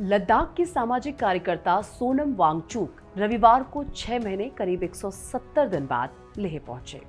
लद्दाख की सामाजिक कार्यकर्ता सोनम वांगचुक रविवार को 6 महीने करीब 170 दिन बाद लेह पहुंचे।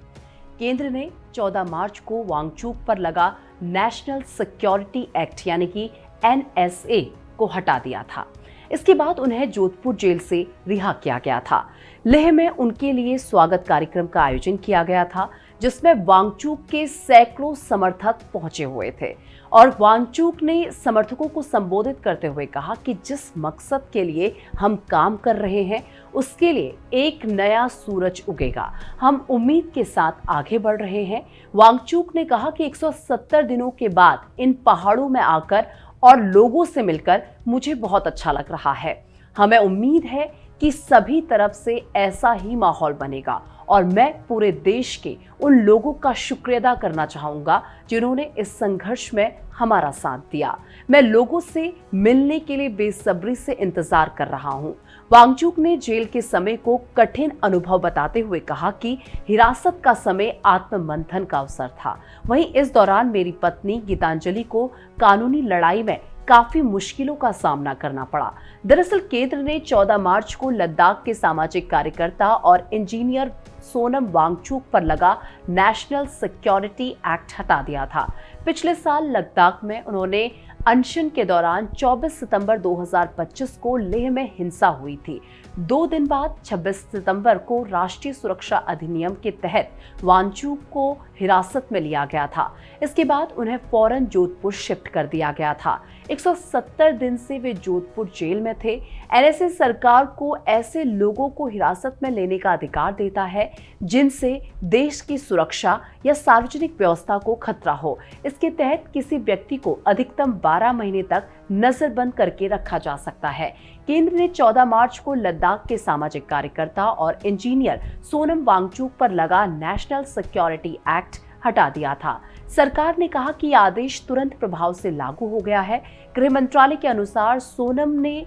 केंद्र ने 14 मार्च को वांगचुक पर लगा नेशनल सिक्योरिटी एक्ट यानी कि NSA को हटा दिया था। इसके बाद उन्हें जोधपुर जेल से रिहा किया गया था। लेह में उनके लिए स्वागत कार्यक्रम का आयोजन किया गया था, जिसमें वांगचुक के सैकड़ों समर्थक पहुंचे हुए थे और वांगचुक ने समर्थकों को संबोधित करते हुए कहा कि जिस मकसद के लिए हम काम कर रहे हैं उसके लिए एक नया सूरज उगेगा। हम उम्मीद के साथ आगे बढ़ रहे हैं। वांगचुक ने कहा कि 170 दिनों के बाद इन पहाड़ों में आकर और लोगों से मिलकर मुझे बहुत अच्छा लग रहा है। हमें उम्मीद है कि सभी तरफ से ऐसा ही माहौल बनेगा और मैं पूरे देश के उन लोगों का शुक्रिया अदा करना चाहूंगा जिन्होंने इस संघर्ष में हमारा साथ दिया। मैं लोगों से मिलने के लिए बेसब्री से इंतजार कर रहा हूं। वांगचुक ने जेल के समय को कठिन अनुभव बताते हुए कहा कि हिरासत का समय आत्ममंथन का अवसर था। वहीं इस दौरान मेरी पत्नी गीतांजलि को कानूनी लड़ाई में काफी मुश्किलों का सामना करना पड़ा। दरअसल केंद्र ने 14 मार्च को लद्दाख के सामाजिक कार्यकर्ता और इंजीनियर सोनम वांगचुक पर लगा नेशनल सिक्योरिटी एक्ट हटा दिया था। पिछले साल लद्दाख में उन्होंने अनशन के दौरान 24 सितंबर 2025 को लेह में हिंसा हुई थी। 2 दिन बाद 26 सितंबर को राष्ट्रीय सुरक्षा अधिनियम के तहत वांगचुक को हिरासत में लिया गया था। इसके बाद उन्हें फौरन जोधपुर शिफ्ट कर दिया गया था। 170 दिन से वे जोधपुर जेल में थे। NSA सरकार को ऐसे लोगों को हिरासत में लेने का अधिकार देता है जिनसे देश की सुरक्षा या सार्वजनिक व्यवस्था को खतरा हो। इसके तहत किसी व्यक्ति को अधिकतम 12 महीने तक नजरबंद करके रखा जा सकता है। केंद्र ने 14 मार्च को लद्दाख के सामाजिक कार्यकर्ता और इंजीनियर सोनम वांगचुक पर लगा नेशनल सिक्योरिटी एक्ट हटा दिया था। सरकार ने कहा कि आदेश तुरंत प्रभाव से लागू हो गया है। गृह मंत्रालय के अनुसार सोनम ने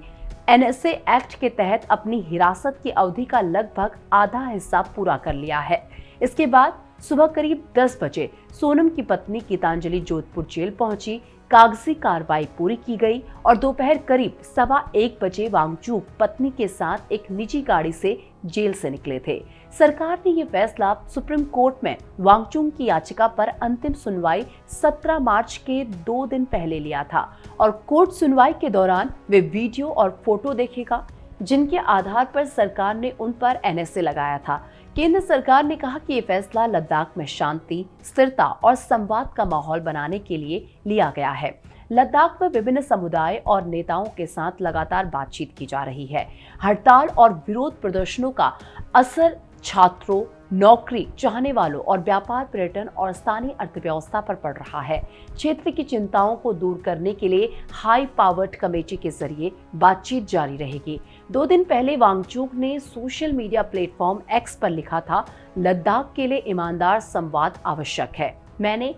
NSA एक्ट के तहत अपनी हिरासत की अवधि का लगभग आधा हिस्सा पूरा कर लिया है। इसके बाद सुबह करीब 10 बजे सोनम की पत्नी गीतांजलि जोधपुर जेल पहुंची। कागजी कार्रवाई पूरी की गई और दोपहर करीब 1:15 बजे वांगचुक पत्नी के साथ एक निजी गाड़ी से जेल से निकले थे। सरकार ने यह फैसला सुप्रीम कोर्ट में वांगचुक की याचिका पर अंतिम सुनवाई 17 मार्च के 2 दिन पहले लिया था और कोर्ट सुनवाई के दौरान वे वीडियो और फोटो देखेगा जिनके आधार पर सरकार ने उन पर NSA लगाया था। केंद्र सरकार ने कहा कि ये फैसला लद्दाख में शांति, स्थिरता और संवाद का माहौल बनाने के लिए लिया गया है। लद्दाख में विभिन्न समुदाय और नेताओं के साथ लगातार बातचीत की जा रही है। हड़ताल और विरोध प्रदर्शनों का असर छात्रों, नौकरी चाहने वालों और व्यापार, पर्यटन और स्थानीय अर्थव्यवस्था पर पड़ रहा है। क्षेत्र की चिंताओं को दूर करने के लिए हाई पावर्ड कमेटी के जरिए बातचीत जारी रहेगी। 2 दिन पहले वांगचुक ने सोशल मीडिया प्लेटफॉर्म X पर लिखा था, लद्दाख के लिए ईमानदार संवाद आवश्यक है। मैंने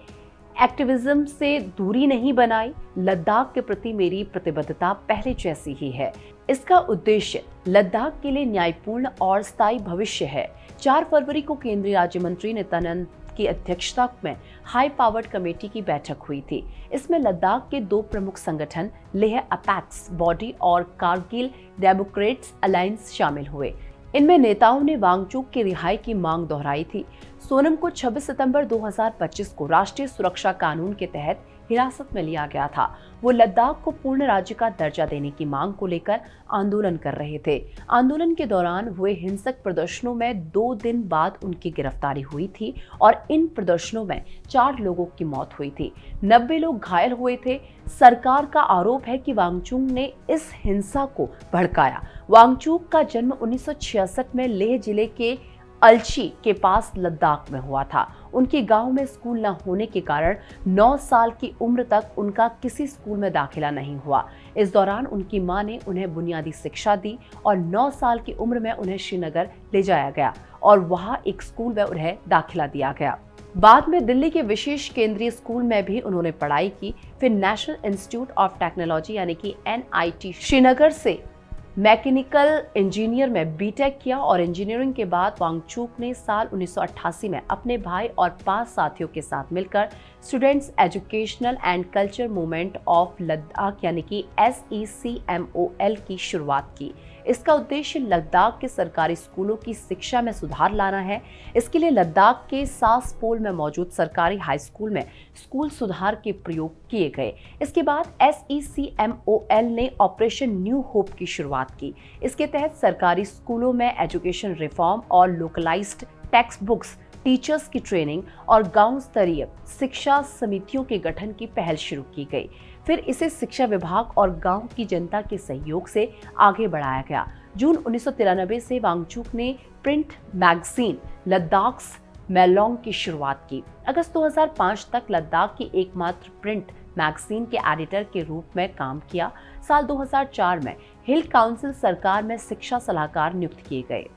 एक्टिविज्म से दूरी नहीं बनाई। लद्दाख के प्रति मेरी प्रतिबद्धता पहले जैसी ही है। इसका उद्देश्य लद्दाख के लिए न्यायपूर्ण और स्थायी भविष्य है। 4 फरवरी को केंद्रीय राज्य मंत्री नित्यानंद की अध्यक्षता में हाई पावर्ड कमेटी की बैठक हुई थी। इसमें लद्दाख के 2 प्रमुख संगठन लेह अपेक्स बॉडी और कारगिल डेमोक्रेट्स अलायंस शामिल हुए। इनमें नेताओं ने वांगचुक की रिहाई की मांग दोहराई थी। सोनम को 26 सितंबर 2025 को राष्ट्रीय सुरक्षा कानून के तहत हिरासत में लिया गया था। वो लद्दाख को पूर्ण राज्य का दर्जा देने की मांग को लेकर आंदोलन कर रहे थे। आंदोलन के दौरान हुए हिंसक प्रदर्शनों में 2 दिन बाद उनकी गिरफ्तारी हुई थी और इन प्रदर्शनों में 4 लोगों की मौत हुई थी। 90 लोग घायल हुए थे। सरकार का आरोप है कि वांगचुक ने इस हिंसा को भड़काया। वांगचुक का जन्म 1966 में लेह जिले के अलची के पास लद्दाख में हुआ था। उनके गांव में स्कूल न होने के कारण 9 साल की उम्र तक उनका किसी स्कूल में दाखिला नहीं हुआ। इस दौरान उनकी मां ने उन्हें बुनियादी शिक्षा दी और 9 साल की उम्र में उन्हें श्रीनगर ले जाया गया और वहां एक स्कूल में उन्हें दाखिला दिया गया। बाद में दिल्ली के विशेष केंद्रीय स्कूल में भी उन्होंने पढ़ाई की। फिर नेशनल इंस्टीट्यूट ऑफ टेक्नोलॉजी यानी कि NIT श्रीनगर से मैकेनिकल इंजीनियर में बीटेक किया और इंजीनियरिंग के बाद वांगचुक ने साल 1988 में अपने भाई और 5 साथियों के साथ मिलकर students educational and culture movement of Ladakh यानी कि SECMOL की शुरुआत की। इसका उद्देश्य लद्दाख के सरकारी स्कूलों की शिक्षा में सुधार लाना है। इसके लिए लद्दाख के सासपोल में मौजूद सरकारी हाई स्कूल में स्कूल सुधार के प्रयोग किए गए। इसके बाद SECMOL ने ऑपरेशन न्यू होप की शुरुआत की। इसके तहत सरकारी स्कूलों में एजुकेशन रिफॉर्म और लोकलाइज्ड टेक्स्ट बुक्स, टीचर्स की ट्रेनिंग और गांव स्तरीय शिक्षा समितियों के गठन की पहल शुरू की गई। फिर इसे शिक्षा विभाग और गांव की जनता के सहयोग से आगे बढ़ाया गया। जून 1993 से वांगचुक ने प्रिंट मैगजीन लद्दाख्स मेलोंग की शुरुआत की। अगस्त 2005 तक लद्दाख की एकमात्र प्रिंट मैगजीन के एडिटर के रूप में काम किया। साल 2004 में हिल काउंसिल सरकार में शिक्षा सलाहकार नियुक्त किए गए।